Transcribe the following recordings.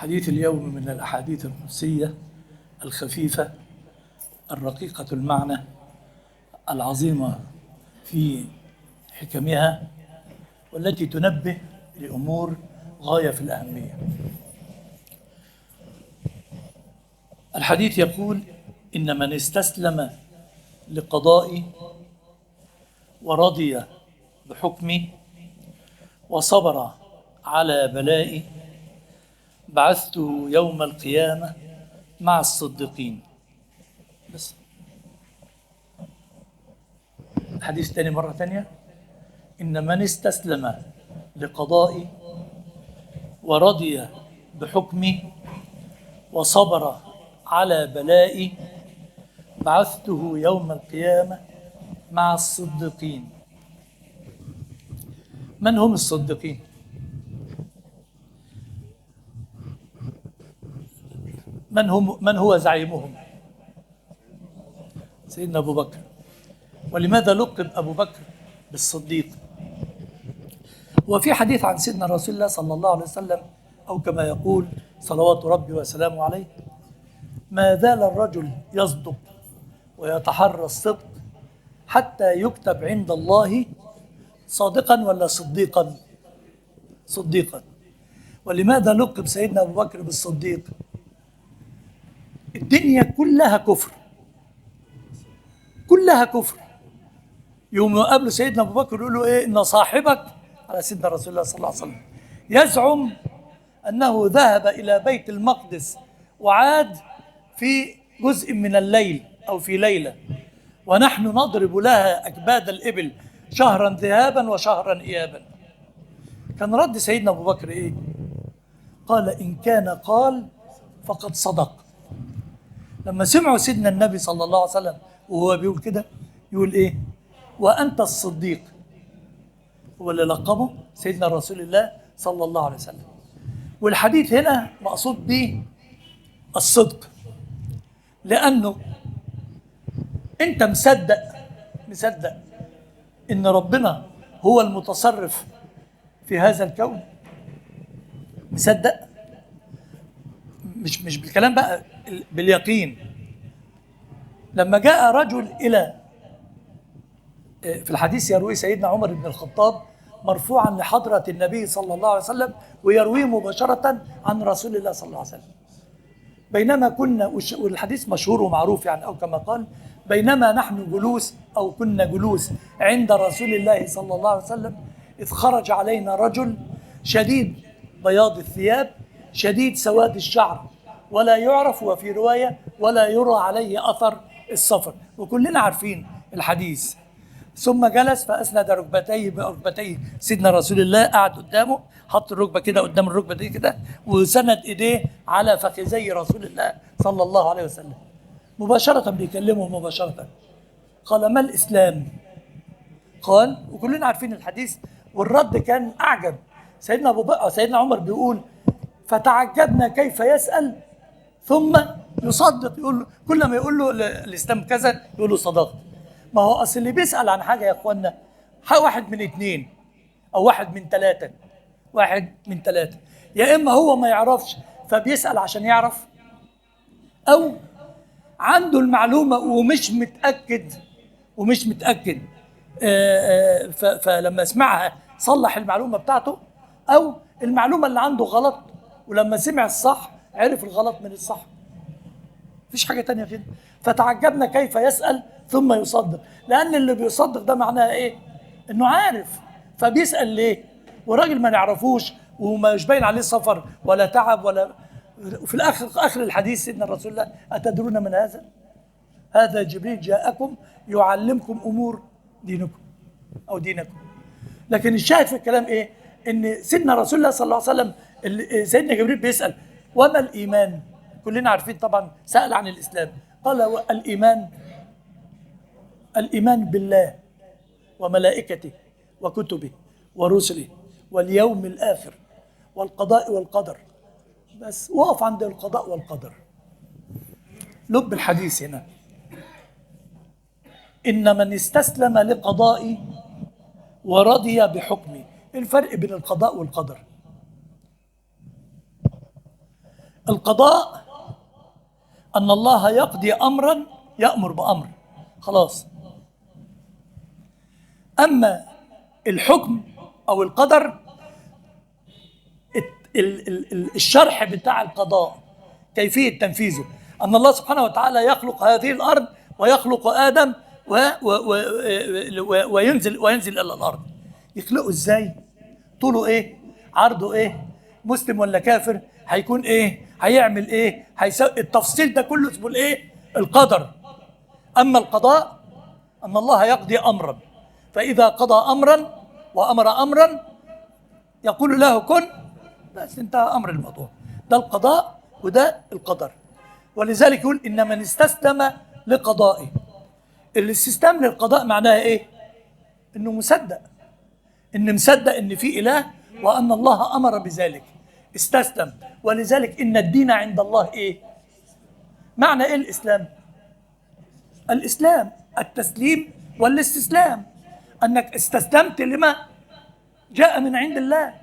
حديث اليوم من الأحاديث القدسية الخفيفة الرقيقة المعنى العظيمة في حكمها، والتي تنبه لأمور غاية في الأهمية. الحديث يقول: إن من استسلم لقضائي ورضي بحكمي وصبر على بلائي بعثته يوم القيامة مع الصديقين. بس الحديث تاني مرة تانية: إن من استسلم لقضائي ورضي بحكمي وصبر على بلائي بعثته يوم القيامة مع الصديقين. من هم الصديقين؟ من هو زعيمهم؟ سيدنا أبو بكر. ولماذا لقب أبو بكر بالصديق؟ وفي حديث عن سيدنا رسول الله صلى الله عليه وسلم، أو كما يقول صلوات ربي وسلامه عليه: ما زال الرجل يصدق ويتحرى الصدق حتى يكتب عند الله صادقا ولا صديقا؟ صديقا. ولماذا لقب سيدنا أبو بكر بالصديق؟ الدنيا كلها كفر، كلها كفر. يوم يقابله سيدنا أبو بكر يقول له إيه؟ إن صاحبك، على سيدنا رسول الله صلى الله عليه وسلم، يزعم أنه ذهب إلى بيت المقدس وعاد في جزء من الليل أو في ليلة، ونحن نضرب لها أكباد الإبل شهرا ذهابا وشهرا إيابا. كان رد سيدنا أبو بكر إيه؟ قال: إن كان قال فقد صدق. لما سمعوا سيدنا النبي صلى الله عليه وسلم وهو بيقول كده، يقول إيه؟ وأنت الصديق. هو اللي لقبه سيدنا رسول الله صلى الله عليه وسلم. والحديث هنا مقصود به الصدق، لأنه أنت مصدق إن ربنا هو المتصرف في هذا الكون. مصدق، مش بالكلام بقى، باليقين. لما جاء رجل إلى، في الحديث يروي سيدنا عمر بن الخطاب مرفوعا لحضرة النبي صلى الله عليه وسلم، ويرويه مباشرة عن رسول الله صلى الله عليه وسلم: بينما كنا، والحديث مشهور ومعروف يعني، أو كما قال: بينما نحن جلوس أو كنا جلوس عند رسول الله صلى الله عليه وسلم، إذ خرج علينا رجل شديد بياض الثياب شديد سواد الشعر ولا يعرف، وفي رواية ولا يرى عليه أثر السفر. وكلنا عارفين الحديث. ثم جلس فأسند ركبتيه بركبتيه سيدنا رسول الله، قعد قدامه، حط الركبة كده قدام الركبة دي كده، وسند إيديه على فخذي رسول الله صلى الله عليه وسلم. مباشرة بيكلمه مباشرة. قال: ما الإسلام؟ قال، وكلنا عارفين الحديث، والرد كان أعجب. سيدنا عمر بيقول: فتعجبنا كيف يسأل ثم يصدق. يقول كل ما يقول له الإسلام كذا يقول له صدقت. ما هو أصل اللي بيسأل عن حاجة يا أخوانا واحد من اتنين أو واحد من ثلاثة. يا إما هو ما يعرفش فبيسأل عشان يعرف، أو عنده المعلومة ومش متأكد فلما سمعها صلح المعلومة بتاعته، أو المعلومة اللي عنده غلط ولما سمع الصح عرف الغلط من الصح. مفيش حاجة تانية كده. فتعجبنا كيف يسأل ثم يصدق، لأن اللي بيصدق ده معناه إيه؟ إنه عارف، فبيسأل ليه؟ وراجل ما نعرفوش ومش باين عليه سفر ولا تعب ولا. وفي آخر الحديث سيدنا الرسول الله: أتدرون من هذا؟ هذا جبريل جاءكم يعلمكم أمور دينكم. لكن الشاهد في الكلام إيه؟ إن سيدنا رسول الله صلى الله عليه وسلم سيدنا جبريل بيسأل: وما الإيمان؟ كلنا عارفين طبعا، سأل عن الإسلام. قال: الإيمان بالله وملائكته وكتبه ورسله واليوم الآخر والقضاء والقدر. بس وقف عند القضاء والقدر. لب الحديث هنا: إن من استسلم لقضائي ورضي بحكمي. الفرق بين القضاء والقدر: القضاء أن الله يقضي أمرا، يأمر بأمر، خلاص. أما الحكم أو القدر، الشرح بتاع القضاء، كيفية تنفيذه، أن الله سبحانه وتعالى يخلق هذه الأرض ويخلق آدم وينزل إلى الأرض. يخلقه إزاي؟ طوله إيه؟ عرضه إيه؟ مسلم ولا كافر؟ هيكون إيه؟ هيعمل إيه؟ التفصيل ده كله اسمه الإيه؟ القدر. أما القضاء أن الله يقضي أمرا، فإذا قضى أمرا وأمر أمرا يقول له كن، بس انتهى أمر الموضوع. ده القضاء وده القدر. ولذلك يقول إن من استسلم لقضائه. الاستسلام للقضاء معناها إيه؟ إنه مصدق، إن مصدق إن في إله وأن الله أمر بذلك، استسلم. ولذلك إن الدين عند الله إيه؟ معنى إيه الإسلام؟ الإسلام التسليم والاستسلام، أنك استسلمت لما جاء من عند الله،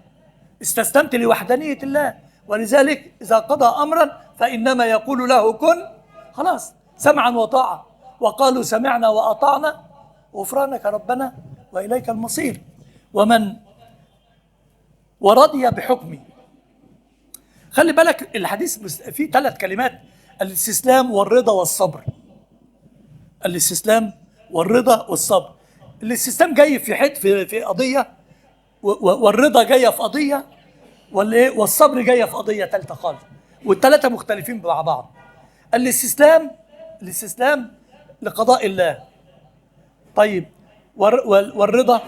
استسلمت لوحدانية الله. ولذلك إذا قضى أمرا فإنما يقول له كن، خلاص، سمعا وطاعة، وقالوا سمعنا وأطعنا غفرانك ربنا وإليك المصير. ومن ورضي بحكمي. خلي بالك الحديث فيه 3 كلمات: الاستسلام والرضا والصبر. الاستسلام والرضا والصبر. الاستسلام جاي في قضية، والرضا جاية في قضية، والصبر جاية في قضية ثالثة خالص، والثلاثة مختلفين مع بعض. الاستسلام لقضاء الله. طيب، والرضا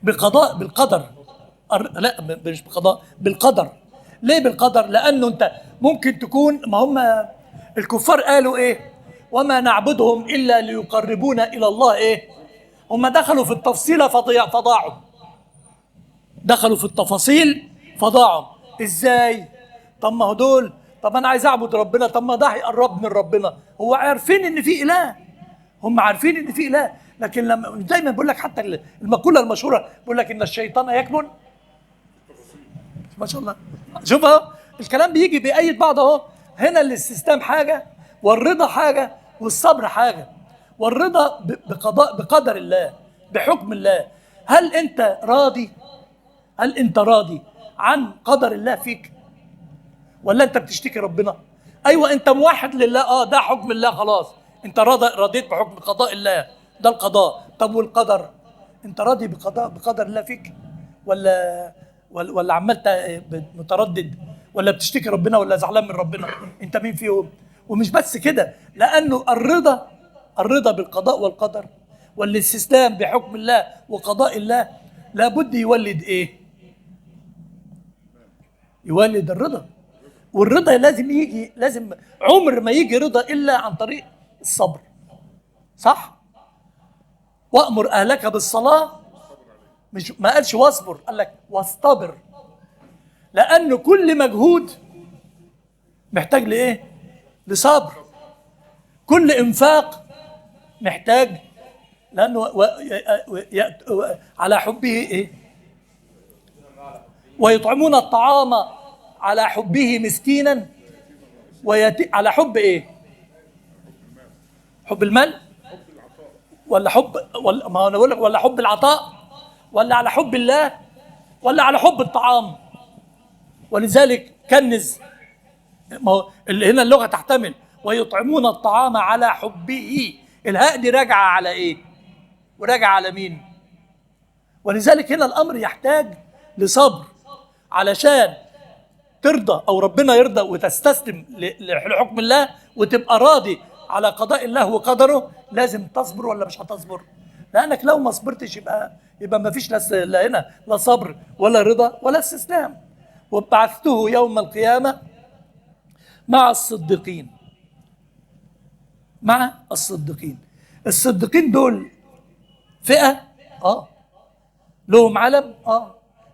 بالقدر. لا، مش بقضاء، بالقدر. ليه بالقدر؟ لأنه أنت ممكن تكون، ما هم الكفار قالوا إيه؟ وما نعبدهم إلا ليقربونا إلى الله إيه؟ هم دخلوا في التفصيل فضاعوا، دخلوا في التفاصيل فضاعوا. إزاي؟ طب ما هو دول، طب أنا عايز أعبد ربنا، طب ما ده هيقرب من ربنا. هو عارفين إن في إله، هم عارفين إن في إله، لكن لما دايما بقول لك، حتى المقولة المشهورة بقول لك إن الشيطان يكمن، ما شاء الله، شوف اهو الكلام بيجي بأيد بعض اهو. هنا الاستسلام حاجة، والرضا حاجة، والصبر حاجة. والرضا بقدر الله، بحكم الله. هل انت راضي عن قدر الله فيك، ولا انت بتشتكي ربنا؟ ايوه، انت موحد لله، ده حكم الله، خلاص انت رضيت بحكم قضاء الله، ده القضاء. طب والقدر، انت راضي بقدر الله فيك، ولا عمال متردد، ولا بتشتكي ربنا، ولا زعلان من ربنا؟ انت مين فيهم؟ ومش بس كده، لانه الرضا بالقضاء والقدر والاستسلام بحكم الله وقضاء الله لابد يولد ايه؟ يولد الرضا. والرضا لازم عمر ما يجي رضا الا عن طريق الصبر، صح؟ وأمر أهلك بالصلاة، مش ما قالش واصبر، قال لك واصطبر. لأن كل مجهود محتاج لإيه؟ لصبر. كل إنفاق محتاج، لأنه على حبه إيه؟ ويطعمون الطعام على حبه مسكينا على حب إيه؟ حب المال، ولا حب، ولا ما أنا بقول لك، ولا حب العطاء، ولا على حب الله، ولا على حب الطعام. ولذلك كنز، ما هو اللي هنا اللغة تحتمل ويطعمون الطعام على حبه، الهاء دي راجعة على ايه؟ وراجعة على مين؟ ولذلك هنا الأمر يحتاج لصبر علشان ترضى، أو ربنا يرضى وتستسلم لحكم الله وتبقى راضي على قضاء الله وقدره. لازم تصبر ولا مش هتصبر؟ لأنك لو ما صبرتش يبقى ما فيش لا هنا لا صبر ولا رضا ولا استسلام. وبعثته يوم القيامة مع الصديقين. مع الصديقين. الصديقين دول فئة، لهم علم،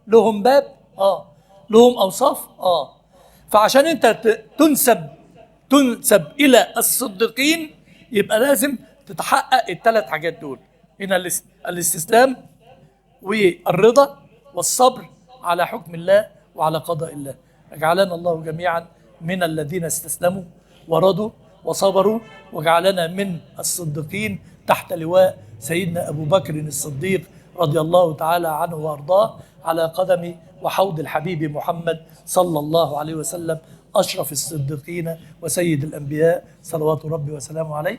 لهم باب، لهم أوصاف، فعشان أنت تنسب إلى الصديقين يبقى لازم تتحقق ال3 حاجات دول. هنا الاستسلام والرضا والصبر على حكم الله وعلى قضاء الله. جعلنا الله جميعا من الذين استسلموا ورضوا وصبروا، وجعلنا من الصديقين تحت لواء سيدنا أبو بكر الصديق رضي الله تعالى عنه وأرضاه، على قدم وحوض الحبيب محمد صلى الله عليه وسلم، أشرف الصديقين وسيد الأنبياء، صلوات ربي وسلامه عليه.